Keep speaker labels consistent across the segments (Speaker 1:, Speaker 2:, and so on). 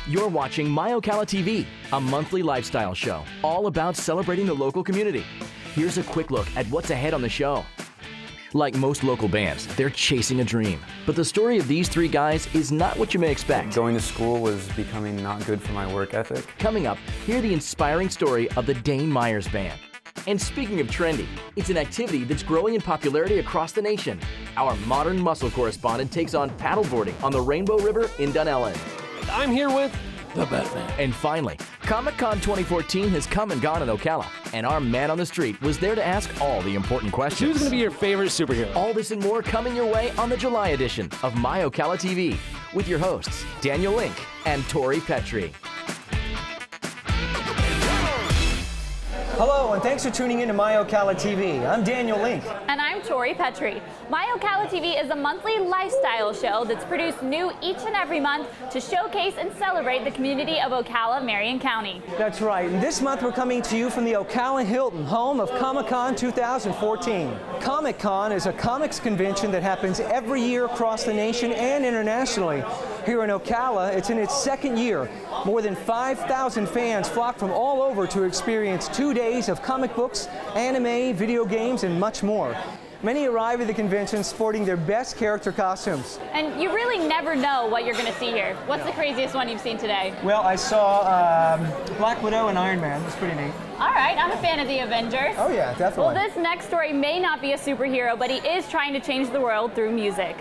Speaker 1: You're watching MyOcalaTV, a monthly lifestyle show all about celebrating the local community. Here's a quick look at what's ahead on the show. Like most local bands, they're chasing a dream. But the story of these three guys is not what you may expect.
Speaker 2: Going to school was becoming not good for my work ethic.
Speaker 1: Coming up, hear the inspiring story of the Dane Myers Band. And speaking of trendy, it's an activity that's growing in popularity across the nation. Our modern muscle correspondent takes on paddleboarding on the Rainbow River in Dunellen.
Speaker 3: I'm here with the Batman.
Speaker 1: And finally, Comic Con 2014 has come and gone in Ocala, and our man on the street was there to ask all the important questions.
Speaker 3: Who's going to be your favorite superhero?
Speaker 1: All this and more coming your way on the July edition of MyOcalaTV with your hosts, Daniel Link and Tori Petrie.
Speaker 4: Hello, and thanks for tuning in to MyOcalaTV. I'm Daniel Link.
Speaker 5: And I'm Tori Petrie. MyOcalaTV is a monthly lifestyle show that's produced new each and every month to showcase and celebrate the community of Ocala, Marion County.
Speaker 4: That's right, and this month we're coming to you from the Ocala Hilton, home of Comic Con 2014. Comic Con is a comics convention that happens every year across the nation and internationally. Here in Ocala, it's in its second year. More than 5,000 fans flock from all over to experience 2 days of comic books, anime, video games, and much more. Many arrive at the convention sporting their best character costumes.
Speaker 5: And you really never know what you're going to see here. What's the craziest one you've seen today?
Speaker 4: Well, I saw Black Widow and Iron Man. That's pretty neat.
Speaker 5: All right, I'm a fan of the Avengers.
Speaker 4: Oh yeah, definitely.
Speaker 5: Well, this next story may not be a superhero, but he is trying to change the world through music.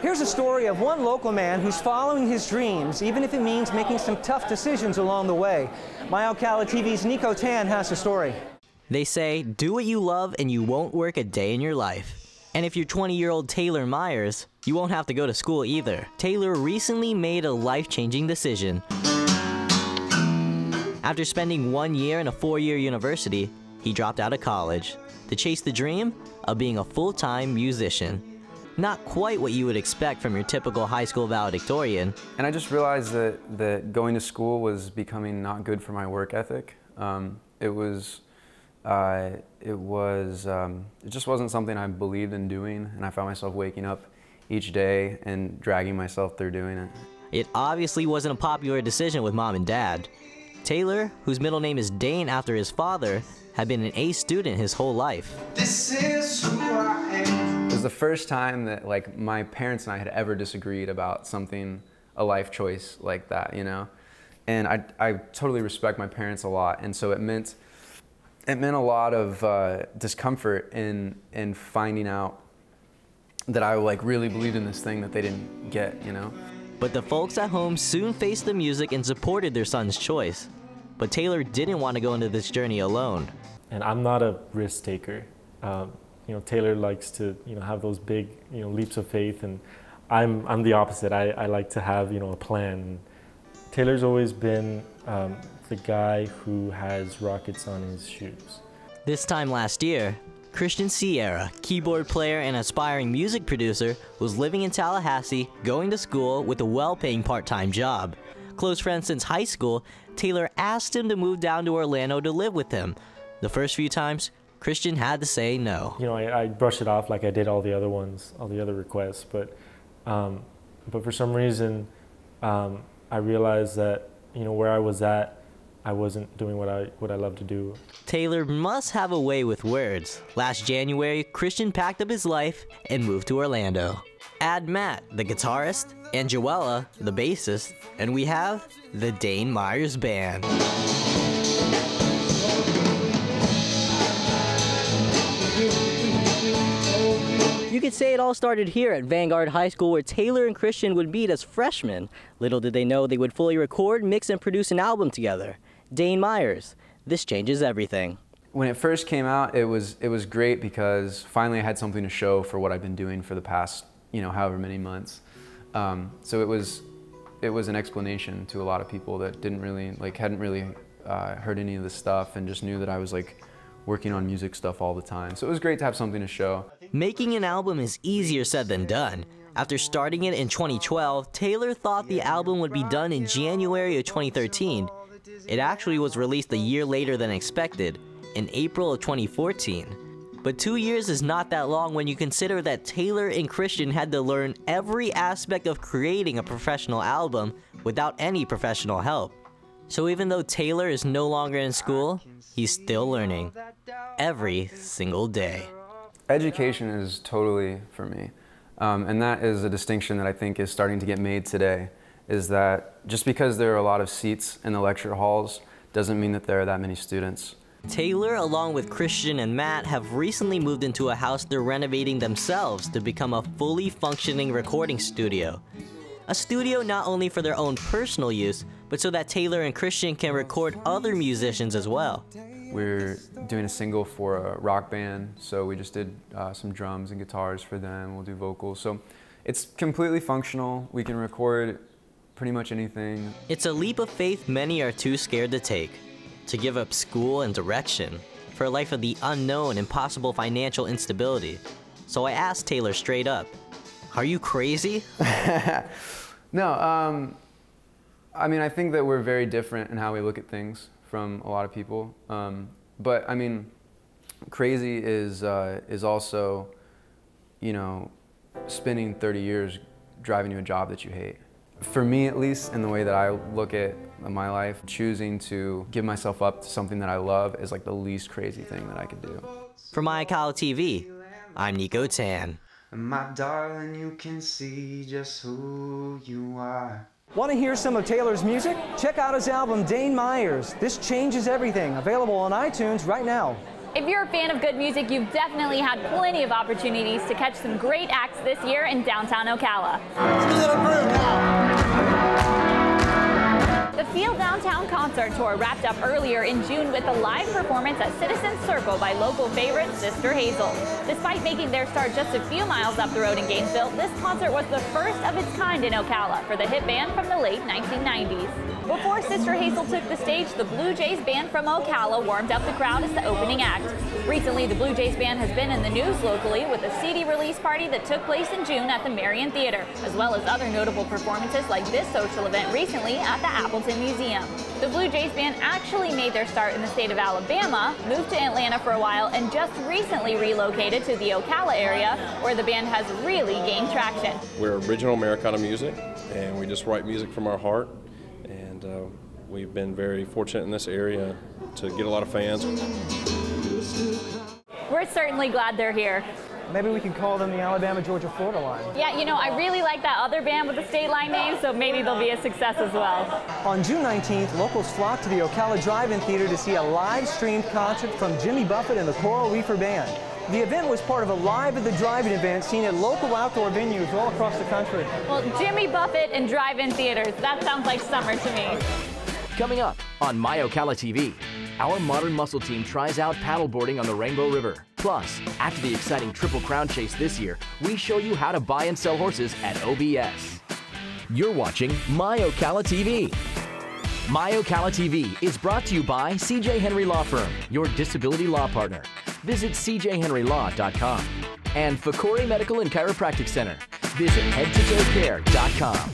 Speaker 4: Here's a story of one local man who's following his dreams, even if it means making some tough decisions along the way. MyOcalaTV's Nico Tan has the story.
Speaker 6: They say, do what you love and you won't work a day in your life. And if you're 20-year-old Taylor Myers, you won't have to go to school either. Taylor recently made a life-changing decision. After spending 1 year in a 4-year university, he dropped out of college to chase the dream of being a full-time musician. Not quite what you would expect from your typical high school valedictorian.
Speaker 2: And I just realized that going to school was becoming not good for my work ethic. It just wasn't something I believed in doing, and I found myself waking up each day and dragging myself through doing it.
Speaker 6: It obviously wasn't a popular decision with mom and dad. Taylor, whose middle name is Dane after his father, had been an A student his whole life. This is who I am.
Speaker 2: It was the first time that my parents and I had ever disagreed about something, a life choice like that, you know? And I totally respect my parents a lot, and so it meant a lot of discomfort in finding out that I really believed in this thing that they didn't get, you know?
Speaker 6: But the folks at home soon faced the music and supported their son's choice. But Taylor didn't want to go into this journey alone.
Speaker 7: And I'm not a risk taker. You know, Taylor likes to, have those big, leaps of faith, and I'm the opposite. I like to have, a plan. Taylor's always been the guy who has rockets on his shoes.
Speaker 6: This time last year, Christian Sierra, keyboard player and aspiring music producer, was living in Tallahassee, going to school with a well-paying part-time job. Close friends since high school, Taylor asked him to move down to Orlando to live with him. The first few times, Christian had to say no.
Speaker 7: I brushed it off like I did all the other ones, all the other requests, but for some reason, I realized that, where I was at, I wasn't doing what I love to do.
Speaker 6: Taylor must have a way with words. Last January, Christian packed up his life and moved to Orlando. Add Matt, the guitarist, and Joella, the bassist, and we have the Dane Myers Band. You could say it all started here at Vanguard High School, where Taylor and Christian would meet as freshmen. Little did they know they would fully record, mix, and produce an album together. Dane Myers. This changes everything.
Speaker 2: When it first came out, it was great because finally I had something to show for what I've been doing for the past, however many months. So it was an explanation to a lot of people that hadn't really heard any of this stuff and just knew that I was working on music stuff all the time. So it was great to have something to show.
Speaker 6: Making an album is easier said than done. After starting it in 2012, Taylor thought the album would be done in January of 2013. It actually was released a year later than expected, in April of 2014. But 2 years is not that long when you consider that Taylor and Christian had to learn every aspect of creating a professional album without any professional help. So even though Taylor is no longer in school, he's still learning every single day.
Speaker 2: Education is totally for me. And that is a distinction that I think is starting to get made today, is that just because there are a lot of seats in the lecture halls doesn't mean that there are that many students.
Speaker 6: Taylor, along with Christian and Matt, have recently moved into a house they're renovating themselves to become a fully functioning recording studio. A studio not only for their own personal use, but so that Taylor and Christian can record other musicians as well.
Speaker 2: We're doing a single for a rock band, so we just did some drums and guitars for them. We'll do vocals. So it's completely functional. We can record pretty much anything.
Speaker 6: It's a leap of faith many are too scared to take. To give up school and direction for a life of the unknown and possible financial instability. So I asked Taylor straight up, are you crazy?
Speaker 2: No, I mean, I think that we're very different in how we look at things from a lot of people. But I mean, crazy is also, you know, spending 30 years driving to a job that you hate. For me, at least, in the way that I look at my life, choosing to give myself up to something that I love is like the least crazy thing that I could do.
Speaker 6: For MyOcalaTV, I'm Nico Tan.
Speaker 8: My darling, you can see just who you are.
Speaker 4: Want to hear some of Taylor's music? Check out his album, Dane Myers. This Changes Everything, available on iTunes right now.
Speaker 5: If you're a fan of good music, you've definitely had plenty of opportunities to catch some great acts this year in downtown Ocala. The Feel Downtown concert tour wrapped up earlier in June with a live performance at Citizen Circle by local favorite Sister Hazel. Despite making their start just a few miles up the road in Gainesville, this concert was the first of its kind in Ocala for the hit band from the late 1990s. Before Sister Hazel took the stage, the Blue Jays Band from Ocala warmed up the crowd as the opening act. Recently, the Blue Jays Band has been in the news locally with a CD release party that took place in June at the Marion Theater, as well as other notable performances like this social event recently at the Appleton Museum. The Blue Jays Band actually made their start in the state of Alabama, moved to Atlanta for a while, and just recently relocated to the Ocala area, where the band has really gained traction.
Speaker 9: We're original Americana music, and we just write music from our heart. And we've been very fortunate in this area to get a lot of fans.
Speaker 5: We're certainly glad they're here.
Speaker 4: Maybe we can call them the Alabama, Georgia, Florida line.
Speaker 5: Yeah, you know, I really like that other band with the state line name, so maybe they'll be a success as well.
Speaker 4: On June 19th, locals flocked to the Ocala Drive-In Theater to see a live-streamed concert from Jimmy Buffett and the Coral Reefer Band. The event was part of a Live at the Drive-In event seen at local outdoor venues all across the country.
Speaker 5: Well, Jimmy Buffett and drive-in theaters, that sounds like summer to me.
Speaker 1: Coming up on MyOcalaTV, our modern muscle team tries out paddleboarding on the Rainbow River. Plus, after the exciting Triple Crown Chase this year, we show you how to buy and sell horses at OBS. You're watching MyOcalaTV. MyOcalaTV is brought to you by CJ Henry Law Firm, your disability law partner. Visit cjhenrylaw.com. And Fakori Medical and Chiropractic Center. Visit headtotoecare.com.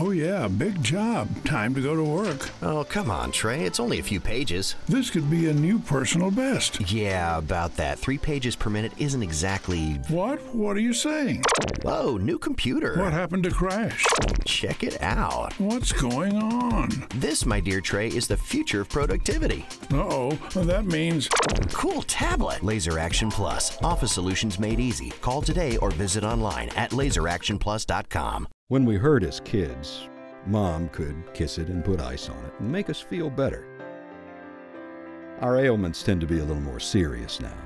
Speaker 10: Oh yeah, big job. Time to go to work.
Speaker 11: Oh, come on, Trey. It's only a few pages.
Speaker 10: This could be a new personal best.
Speaker 11: Yeah, about that. 3 pages per minute isn't exactly...
Speaker 10: What? What are you saying?
Speaker 11: Whoa, new computer.
Speaker 10: What happened to crash?
Speaker 11: Check it out.
Speaker 10: What's going on?
Speaker 11: This, my dear Trey, is the future of productivity.
Speaker 10: Uh-oh, that means...
Speaker 11: Cool tablet. Laser Action Plus. Office solutions made easy. Call today or visit online at laseractionplus.com.
Speaker 12: When we hurt as kids, Mom could kiss it and put ice on it and make us feel better. Our ailments tend to be a little more serious now,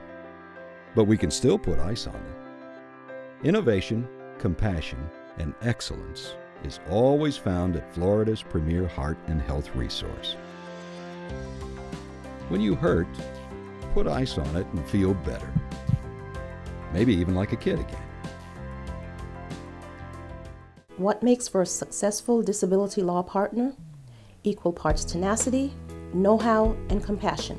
Speaker 12: but we can still put ice on them. Innovation, compassion, and excellence is always found at Florida's premier heart and health resource. When you hurt, put ice on it and feel better. Maybe even like a kid again.
Speaker 13: What makes for a successful disability law partner? Equal parts tenacity, know-how, and compassion.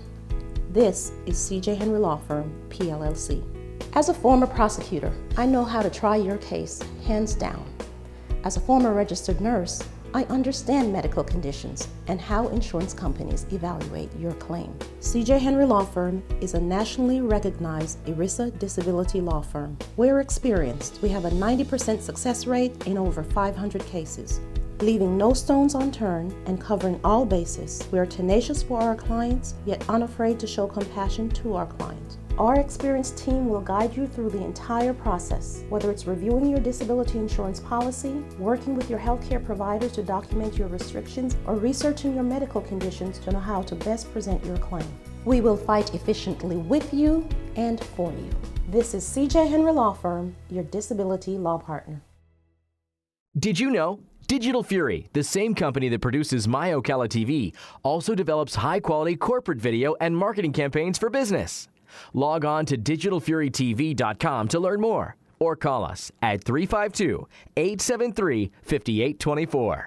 Speaker 13: This is CJ Henry Law Firm, PLLC. As a former prosecutor, I know how to try your case, hands down. As a former registered nurse, I understand medical conditions and how insurance companies evaluate your claim. C.J. Henry Law Firm is a nationally recognized ERISA disability law firm. We're experienced. We have a 90% success rate in over 500 cases. Leaving no stones unturned and covering all bases, we are tenacious for our clients, yet unafraid to show compassion to our clients. Our experienced team will guide you through the entire process, whether it's reviewing your disability insurance policy, working with your healthcare provider to document your restrictions, or researching your medical conditions to know how to best present your claim. We will fight efficiently with you and for you. This is C.J. Henry Law Firm, your disability law partner.
Speaker 1: Did you know? Digital Fury, the same company that produces MyOcalaTV, also develops high-quality corporate video and marketing campaigns for business. Log on to digitalfurytv.com to learn more, or call us at 352-873-5824.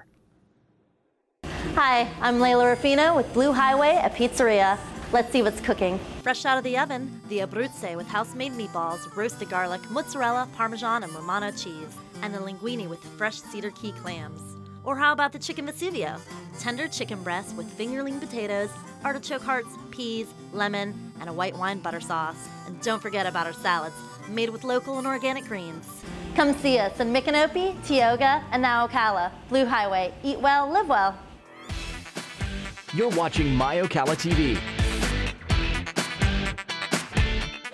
Speaker 14: Hi, I'm Layla Rufino with Blue Highway, a pizzeria. Let's see what's cooking. Fresh out of the oven, the Abruzze with house-made meatballs, roasted garlic, mozzarella, parmesan, and Romano cheese, and the linguine with fresh cedar key clams. Or how about the chicken Vesuvio? Tender chicken breasts with fingerling potatoes, artichoke hearts, peas, lemon, and a white wine butter sauce. And don't forget about our salads, made with local and organic greens. Come see us in Micanopy, Tioga, and now Ocala. Blue Highway. Eat well, live well.
Speaker 1: You're watching MyOcalaTV.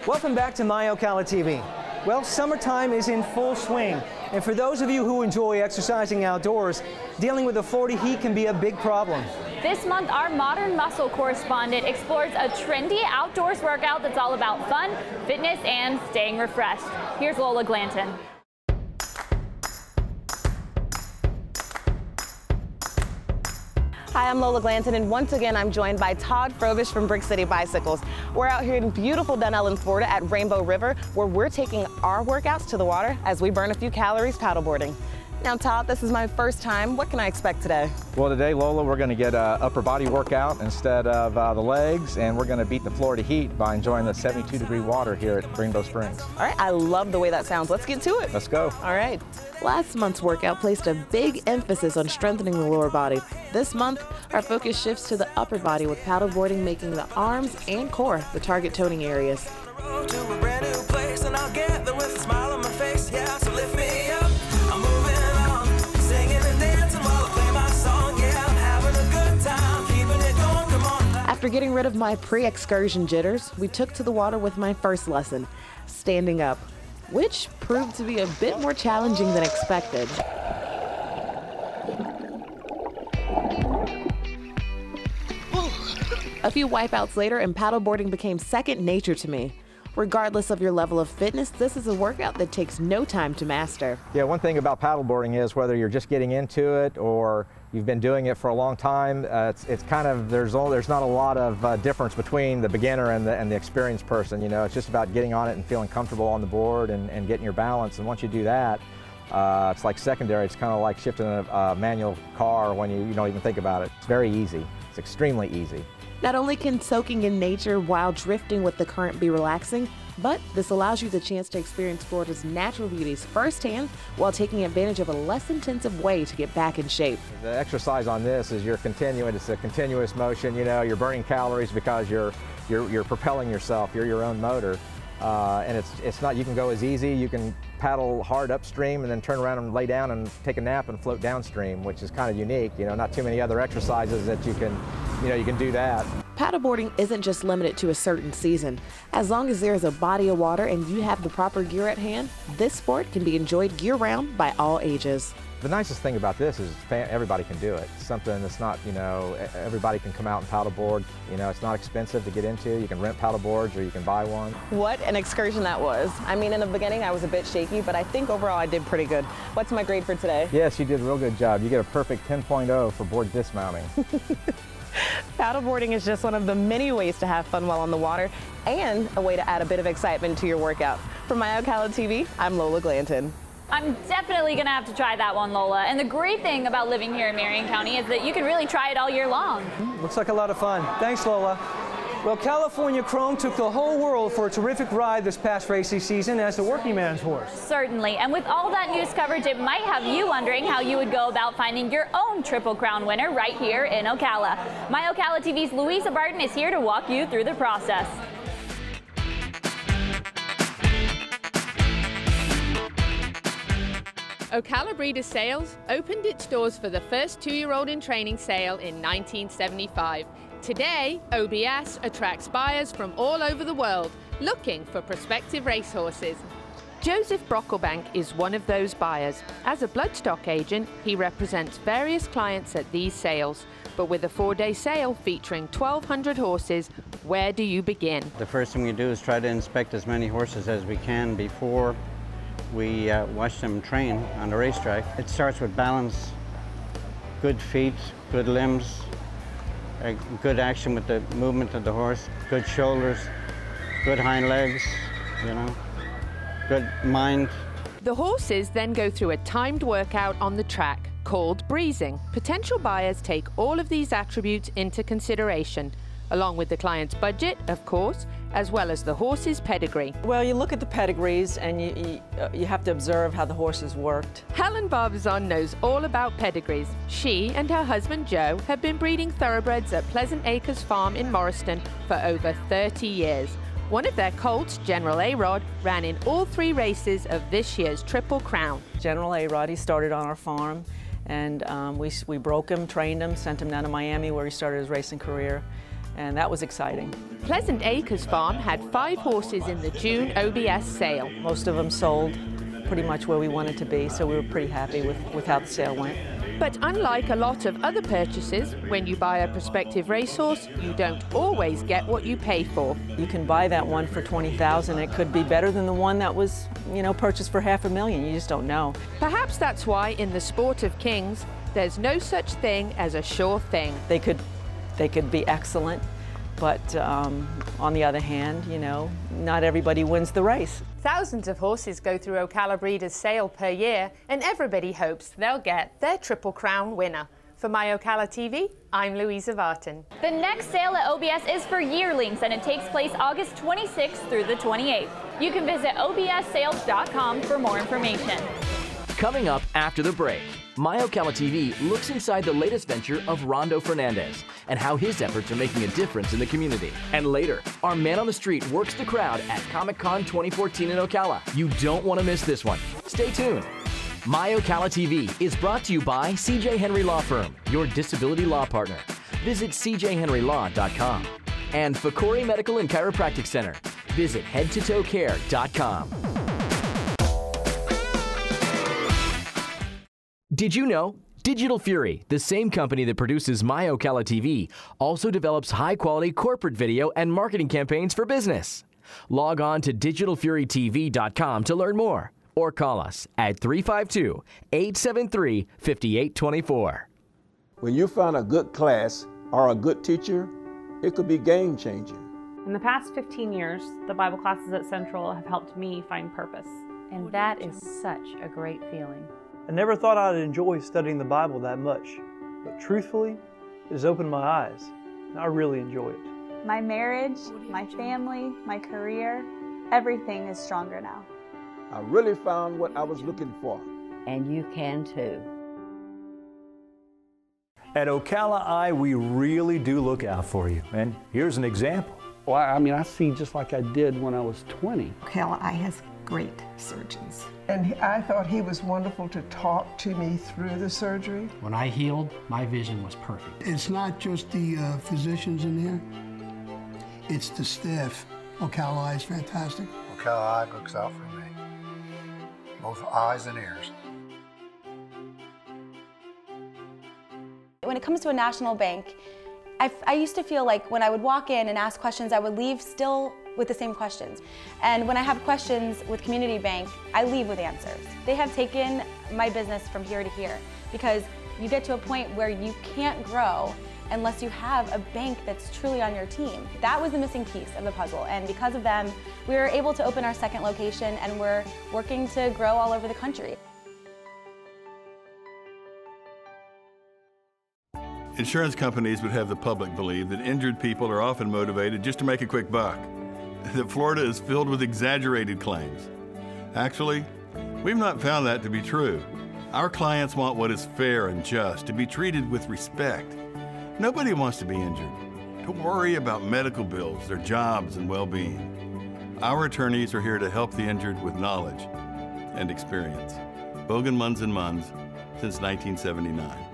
Speaker 4: Welcome back to MyOcalaTV. Well, summertime is in full swing, and for those of you who enjoy exercising outdoors, dealing with the Florida heat can be a big problem.
Speaker 5: This month, our Modern Muscle correspondent explores a trendy outdoors workout that's all about fun, fitness, and staying refreshed. Here's Lola Glanton.
Speaker 15: Hi, I'm Lola Glanton, and once again I'm joined by Todd Frobish from Brick City Bicycles. We're out here in beautiful Dunellen, Florida at Rainbow River, where we're taking our workouts to the water as we burn a few calories paddleboarding. Now, Todd, this is my first time. What can I expect today?
Speaker 16: Well, today, Lola, we're going to get an upper body workout instead of the legs, and we're going to beat the Florida heat by enjoying the 72-degree water here at Rainbow Springs.
Speaker 15: All right, I love the way that sounds. Let's get to it.
Speaker 16: Let's go.
Speaker 15: All right. Last month's workout placed a big emphasis on strengthening the lower body. This month, our focus shifts to the upper body with paddleboarding making the arms and core the target toning areas. After getting rid of my pre-excursion jitters, we took to the water with my first lesson, standing up, which proved to be a bit more challenging than expected. A few wipeouts later and paddleboarding became second nature to me. Regardless of your level of fitness, this is a workout that takes no time to master.
Speaker 16: Yeah, one thing about paddleboarding is whether you're just getting into it or you've been doing it for a long time, it's kind of, there's not a lot of difference between the beginner and the experienced person. You know, it's just about getting on it and feeling comfortable on the board and getting your balance. And once you do that, it's like secondary. It's kind of like shifting a manual car when you don't even think about it. It's very easy. It's extremely easy.
Speaker 15: Not only can soaking in nature while drifting with the current be relaxing, but this allows you the chance to experience Florida's natural beauties firsthand while taking advantage of a less intensive way to get back in shape.
Speaker 16: The exercise on this is it's a continuous motion. You know, you're burning calories because you're propelling yourself. You're your own motor. And it's not, you can go as easy, you can paddle hard upstream and then turn around and lay down and take a nap and float downstream, which is kind of unique. You know, not too many other exercises that you can do that.
Speaker 15: Paddleboarding isn't just limited to a certain season. As long as there is a body of water and you have the proper gear at hand, this sport can be enjoyed year-round by all ages.
Speaker 16: The nicest thing about this is everybody can do it. It's something that's not, you know, everybody can come out and paddleboard. You know, it's not expensive to get into. You can rent paddleboards or you can buy one.
Speaker 15: What an excursion that was. I mean, in the beginning I was a bit shaky, but I think overall I did pretty good. What's my grade for today?
Speaker 16: Yes, you did a real good job. You get a perfect 10.0 for board dismounting.
Speaker 15: Paddleboarding is just one of the many ways to have fun while on the water and a way to add a bit of excitement to your workout. For MyOcalaTV, I'm Lola Glanton.
Speaker 5: I'm definitely going to have to try that one, Lola. And the great thing about living here in Marion County is that you can really try it all year long.
Speaker 4: Looks like a lot of fun. Thanks, Lola. Well, California Chrome took the whole world for a terrific ride this past racing season as the working man's horse.
Speaker 5: Certainly, and with all that news coverage, it might have you wondering how you would go about finding your own Triple Crown winner right here in Ocala. MyOcalaTV's Louisa Barton is here to walk you through the process.
Speaker 17: Ocala Breeders Sales opened its doors for the first 2-year-old in training sale in 1975. Today, OBS attracts buyers from all over the world looking for prospective racehorses. Joseph Brocklebank is one of those buyers. As a bloodstock agent, he represents various clients at these sales. But with a 4-day sale featuring 1,200 horses, where do you begin?
Speaker 18: The first thing we do is try to inspect as many horses as we can before we watch them train on the racetrack. It starts with balance, good feet, good limbs, good action with the movement of the horse, good shoulders, good hind legs, you know, good mind.
Speaker 17: The horses then go through a timed workout on the track called breezing. Potential buyers take all of these attributes into consideration, along with the client's budget, of course, as well as the horse's pedigree.
Speaker 19: Well, you look at the pedigrees and you have to observe how the horses worked.
Speaker 17: Helen Barbizon knows all about pedigrees. She and her husband Joe have been breeding thoroughbreds at Pleasant Acres Farm in Morriston for over 30 years. One of their colts, General A-Rod, ran in all 3 races of this year's Triple Crown.
Speaker 19: General A-Rod, he started on our farm, and we broke him, trained him, sent him down to Miami where he started his racing career. And that was exciting.
Speaker 17: Pleasant Acres Farm had 5 horses in the June OBS sale.
Speaker 19: Most of them sold pretty much where we wanted to be, so we were pretty happy with how the sale went.
Speaker 17: But unlike a lot of other purchases, when you buy a prospective racehorse, you don't always get what you pay for.
Speaker 19: You can buy that one for $20,000. It could be better than the one that was, you know, purchased for $500,000. You just don't know.
Speaker 17: Perhaps that's why in the sport of kings, there's no such thing as a sure thing.
Speaker 19: They could be excellent, but on the other hand, you know, not everybody wins the race.
Speaker 17: Thousands of horses go through Ocala Breeders Sale per year, and everybody hopes they'll get their Triple Crown winner. For MyOcalaTV, I'm Louisa Barton.
Speaker 5: The next sale at OBS is for yearlings, and it takes place August 26th through the 28th. You can visit obssales.com for more information.
Speaker 1: Coming up after the break, MyOcalaTV looks inside the latest venture of Rondo Fernandez and how his efforts are making a difference in the community. And later, our man on the street works the crowd at Comic Con 2014 in Ocala. You don't want to miss this one. Stay tuned. MyOcalaTV is brought to you by CJ Henry Law Firm, your disability law partner. Visit cjhenrylaw.com. And Fakori Medical and Chiropractic Center. Visit headtotocare.com. Did you know? Digital Fury, the same company that produces MyOcalaTV, also develops high-quality corporate video and marketing campaigns for business. Log on to digitalfurytv.com to learn more, or call us at 352-873-5824.
Speaker 20: When you find a good class or a good teacher, it could be game-changing.
Speaker 21: In the past 15 years, the Bible classes at Central have helped me find purpose.
Speaker 22: And that is such a great feeling.
Speaker 23: I never thought I'd enjoy studying the Bible that much, but truthfully, it has opened my eyes, and I really enjoy it.
Speaker 24: My marriage, my family, my career, everything is stronger now.
Speaker 20: I really found what I was looking for.
Speaker 22: And you can too.
Speaker 25: At Ocala Eye, we really do look out for you, and here's an example.
Speaker 26: Well, I mean, I see just like I did when I was 20.
Speaker 27: Ocala Eye has great surgeons. And I thought he was wonderful to talk to me through the surgery.
Speaker 28: When I healed, my vision was perfect.
Speaker 29: It's not just the physicians in here, it's the staff. Ocala Eye is fantastic.
Speaker 30: Ocala Eye looks out for me, both eyes and ears.
Speaker 31: When it comes to a national bank, I used to feel like when I would walk in and ask questions, I would leave still with the same questions. And when I have questions with Community Bank, I leave with answers. They have taken my business from here to here because you get to a point where you can't grow unless you have a bank that's truly on your team. That was the missing piece of the puzzle, and because of them, we were able to open our second location, and we're working to grow all over the country.
Speaker 2: Insurance companies would have the public believe that injured people are often motivated just to make a quick buck, that Florida is filled with exaggerated claims. Actually, we've not found that to be true. Our clients want what is fair and just, to be treated with respect. Nobody wants to be injured, to worry about medical bills, their jobs, and well-being. Our attorneys are here to help the injured with knowledge and experience. Bogan Munz & Munz since 1979.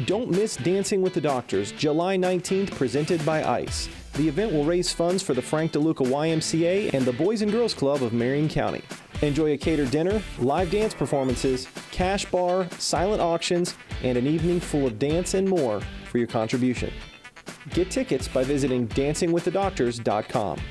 Speaker 3: Don't miss Dancing with the Doctors, July 19th, presented by ICE. The event will raise funds for the Frank DeLuca YMCA and the Boys and Girls Club of Marion County. Enjoy a catered dinner, live dance performances, cash bar, silent auctions, and an evening full of dance and more for your contribution. Get tickets by visiting dancingwiththedoctors.com.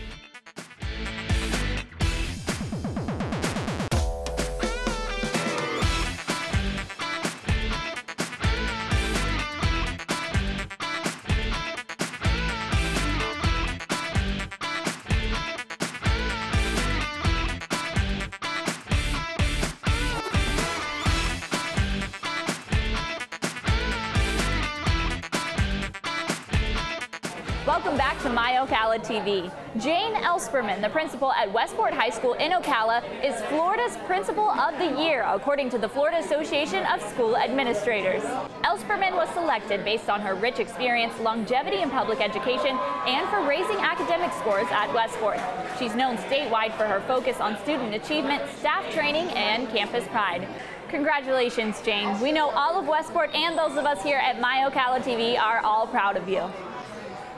Speaker 5: Welcome back to MyOcalaTV. Jane Elsperman, the principal at Westport High School in Ocala, is Florida's Principal of the Year, according to the Florida Association of School Administrators. Elsperman was selected based on her rich experience, longevity in public education, and for raising academic scores at Westport. She's known statewide for her focus on student achievement, staff training, and campus pride. Congratulations, Jane. We know all of Westport and those of us here at MyOcalaTV are all proud of you.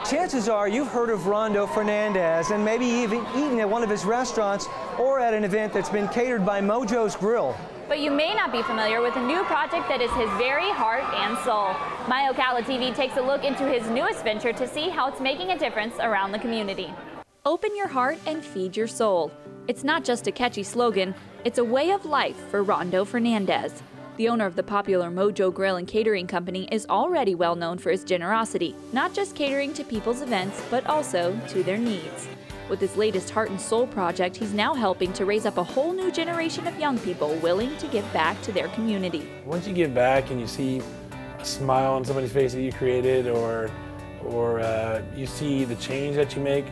Speaker 4: Chances are you've heard of Rondo Fernandez and maybe even eaten at one of his restaurants or at an event that's been catered by Mojo's Grill.
Speaker 5: But you may not be familiar with a new project that is his very heart and soul. MyOcalaTV takes a look into his newest venture to see how it's making a difference around the community. Open your heart and feed your soul. It's not just a catchy slogan, it's a way of life for Rondo Fernandez. The owner of the popular Mojo Grill and Catering Company is already well known for his generosity, not just catering to people's events, but also to their needs. With his latest Heart and Soul project, he's now helping to raise up a whole new generation of young people willing to give back to their community.
Speaker 6: Once you give back and you see a smile on somebody's face that you created, or you see the change that you make,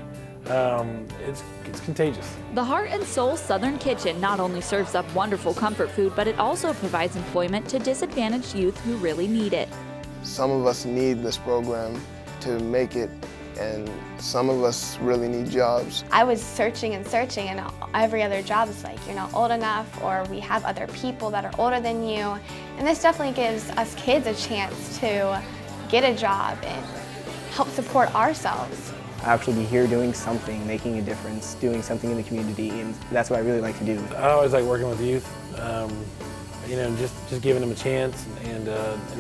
Speaker 6: it's contagious.
Speaker 5: The Heart and Soul Southern Kitchen not only serves up wonderful comfort food, but it also provides employment to disadvantaged youth who really need it.
Speaker 7: Some of us need this program to make it, and some of us really need jobs.
Speaker 8: I was searching and searching, and every other job is like, you're not old enough, or we have other people that are older than you. And this definitely gives us kids a chance to get a job and help support ourselves.
Speaker 9: Actually be here doing something, making a difference, doing something in the community, and that's what I really like to do.
Speaker 6: I always like working with youth, you know, just giving them a chance and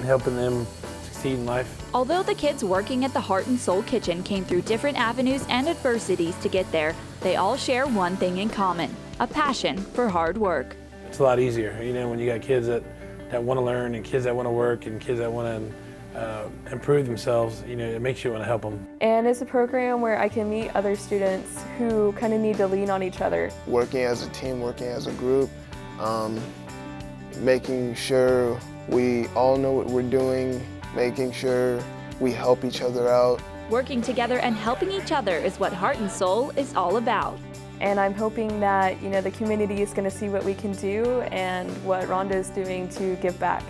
Speaker 6: helping them succeed in life.
Speaker 5: Although the kids working at the Heart and Soul Kitchen came through different avenues and adversities to get there, they all share one thing in common, a passion for hard work.
Speaker 6: It's a lot easier, you know, when you got kids that want to learn and kids that want to work and kids that want to improve themselves, you know, it makes you want to help them.
Speaker 10: And it's a program where I can meet other students who kind of need to lean on each other.
Speaker 7: Working as a team, working as a group, making sure we all know what we're doing, making sure we help each other out.
Speaker 5: Working together and helping each other is what Heart and Soul is all about.
Speaker 10: And I'm hoping that, you know, the community is going to see what we can do and what Rondo's doing to give back,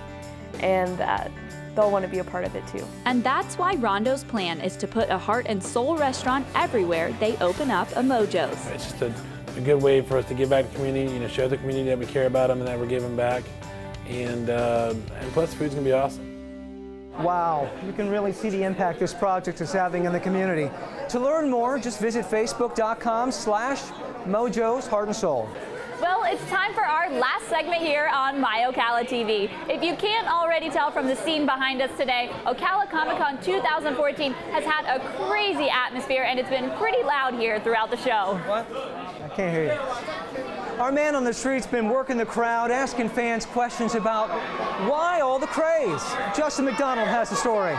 Speaker 10: and that they'll want to be a part of it too.
Speaker 5: And that's why Rondo's plan is to put a Heart and Soul restaurant everywhere they open up a Mojo's.
Speaker 6: It's just a good way for us to give back to the community, you know, show the community that we care about them and that we're giving back. And plus, food's gonna be awesome.
Speaker 4: Wow, you can really see the impact this project is having in the community. To learn more, just visit facebook.com/Mojo's Heart and Soul.
Speaker 5: Well, it's time for our last segment here on MyOcalaTV. If you can't already tell from the scene behind us today, Ocala Comic Con 2014 has had a crazy atmosphere, and it's been pretty loud here throughout the show.
Speaker 4: What? I can't hear you. Our man on the street's been working the crowd, asking fans questions about why all the craze. Justin McDonald has the story.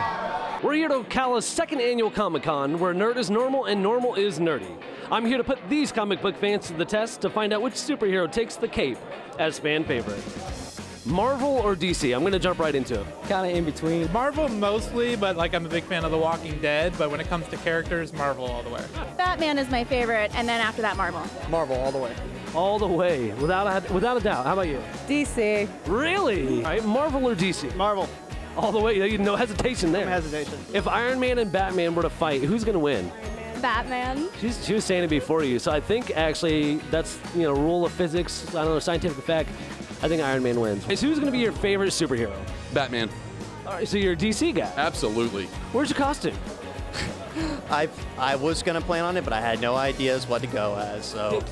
Speaker 11: We're here at Ocala's second annual Comic Con, where nerd is normal and normal is nerdy. I'm here to put these comic book fans to the test to find out which superhero takes the cape as fan favorite. Marvel or DC? I'm going to jump right into it.
Speaker 1: Kind of in between.
Speaker 12: Marvel mostly, but like I'm a big fan of The Walking Dead, but when it comes to characters, Marvel all the way.
Speaker 13: Batman is my favorite, and then after that, Marvel.
Speaker 1: Marvel all the way.
Speaker 11: All the way, without a doubt. How about you?
Speaker 13: DC.
Speaker 11: Really? All right, Marvel or DC?
Speaker 1: Marvel.
Speaker 11: All the way, no hesitation there.
Speaker 1: No hesitation.
Speaker 11: If Iron Man and Batman were to fight, who's going to win?
Speaker 13: Batman.
Speaker 11: She was saying it before you, so I think actually that's, rule of physics, I don't know, scientific fact. I think Iron Man wins. So who's going to be your favorite superhero?
Speaker 14: Batman.
Speaker 11: All right, so you're a DC guy.
Speaker 14: Absolutely.
Speaker 11: Where's your costume?
Speaker 1: I was going to plan on it, but I had no ideas what to go as, so.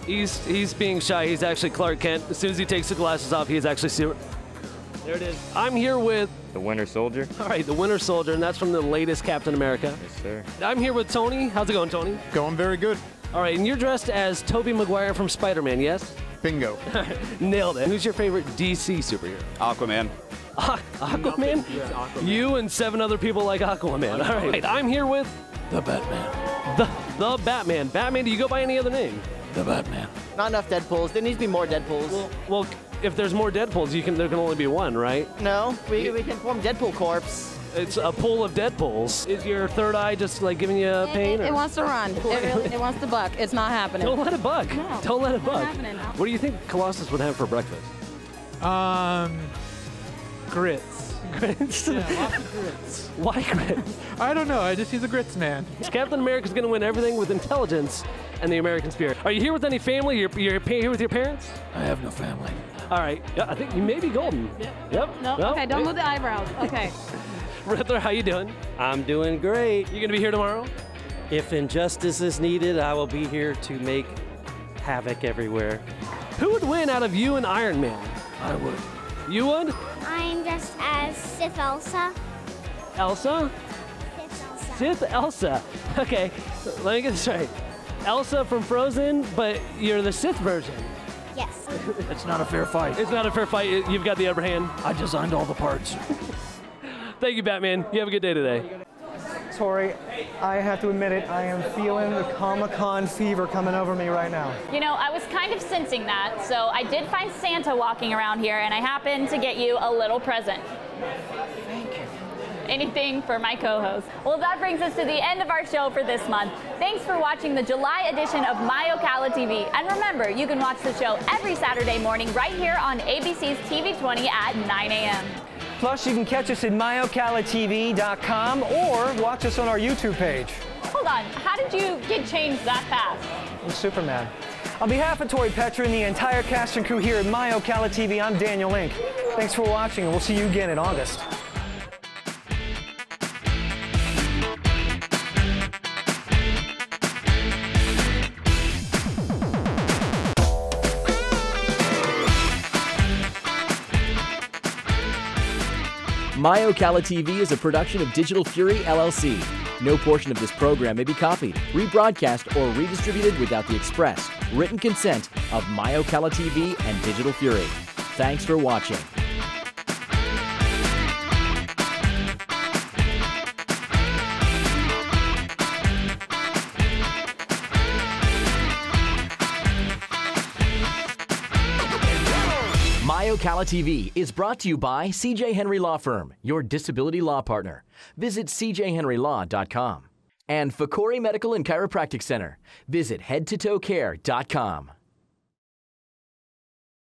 Speaker 11: He's being shy. He's actually Clark Kent. As soon as he takes the glasses off, he is actually super. There it is. I'm here with
Speaker 15: the Winter Soldier.
Speaker 11: All right, the Winter Soldier, and that's from the latest Captain America.
Speaker 15: Yes, sir.
Speaker 11: I'm here with Tony. How's it going, Tony?
Speaker 12: Going very good.
Speaker 11: All right, and you're dressed as Tobey Maguire from Spider-Man, yes?
Speaker 12: Bingo.
Speaker 11: Nailed it. Who's your favorite DC superhero?
Speaker 15: Aquaman.
Speaker 11: Aquaman?
Speaker 12: Yeah, Aquaman?
Speaker 11: You and 7 other people like Aquaman. All right, I'm here with
Speaker 12: the Batman.
Speaker 11: The Batman. Batman, do you go by any other name?
Speaker 12: The Batman.
Speaker 1: Not enough Deadpools. There needs to be more Deadpools.
Speaker 11: Well, if there's more Deadpools, there can only be one, right?
Speaker 1: No, we can form Deadpool Corps.
Speaker 11: It's a pool of Deadpools. Is your third eye just like giving you pain?
Speaker 13: It wants to run. It wants to buck. It's not happening.
Speaker 11: Don't let it buck.
Speaker 13: No,
Speaker 11: Don't let it buck.
Speaker 13: Not happening.
Speaker 11: What do you think Colossus would have for breakfast?
Speaker 12: Grits.
Speaker 11: Grits?
Speaker 12: Yeah, lots of grits.
Speaker 11: Why grits?
Speaker 12: I don't know. He's a grits man.
Speaker 11: Captain America's going to win everything with intelligence and the American spirit. Are you here with any family? You're here with your parents?
Speaker 12: I have no family.
Speaker 11: All right. Yeah, I think you may be golden. Yep.
Speaker 13: No. Okay. Don't move the eyebrows. Okay.
Speaker 11: Riddler, how you doing?
Speaker 16: I'm doing great.
Speaker 11: You going to be here tomorrow?
Speaker 16: If injustice is needed, I will be here to make havoc everywhere.
Speaker 11: Who would win out of you and Iron Man?
Speaker 12: I would.
Speaker 11: You would?
Speaker 17: I'm dressed as Sith Elsa.
Speaker 11: Elsa? Sith Elsa. Okay, let me get this right. Elsa from Frozen, but you're the Sith version.
Speaker 17: Yes.
Speaker 12: It's not a fair fight.
Speaker 11: It's not a fair fight. You've got the upper hand.
Speaker 12: I designed all the parts.
Speaker 11: Thank you, Batman. You have a good day today.
Speaker 4: Tori, I have to admit it, I am feeling the Comic-Con fever coming over me right now.
Speaker 5: I was kind of sensing that, so I did find Santa walking around here, and I happened to get you a little present.
Speaker 4: Thank you.
Speaker 5: Anything for my co-host. Well, that brings us to the end of our show for this month. Thanks for watching the July edition of MyOcalaTV. And remember, you can watch the show every Saturday morning right here on ABC's TV 20 at 9 a.m.
Speaker 4: Plus, you can catch us at MyOcalaTV.com or watch us on our YouTube page.
Speaker 5: Hold on, how did you get changed that fast?
Speaker 4: I'm Superman. On behalf of Tori Petra and the entire cast and crew here at MyOcalaTV, I'm Daniel Link. Thanks for watching, and we'll see you again in August.
Speaker 18: MyOcalaTV is a production of Digital Fury, LLC. No portion of this program may be copied, rebroadcast, or redistributed without the express written consent of MyOcalaTV and Digital Fury. Thanks for watching. MyOcalaTV is brought to you by CJ Henry Law Firm, your disability law partner. Visit cjhenrylaw.com. And Fakori Medical and Chiropractic Center. Visit headtotoecare.com.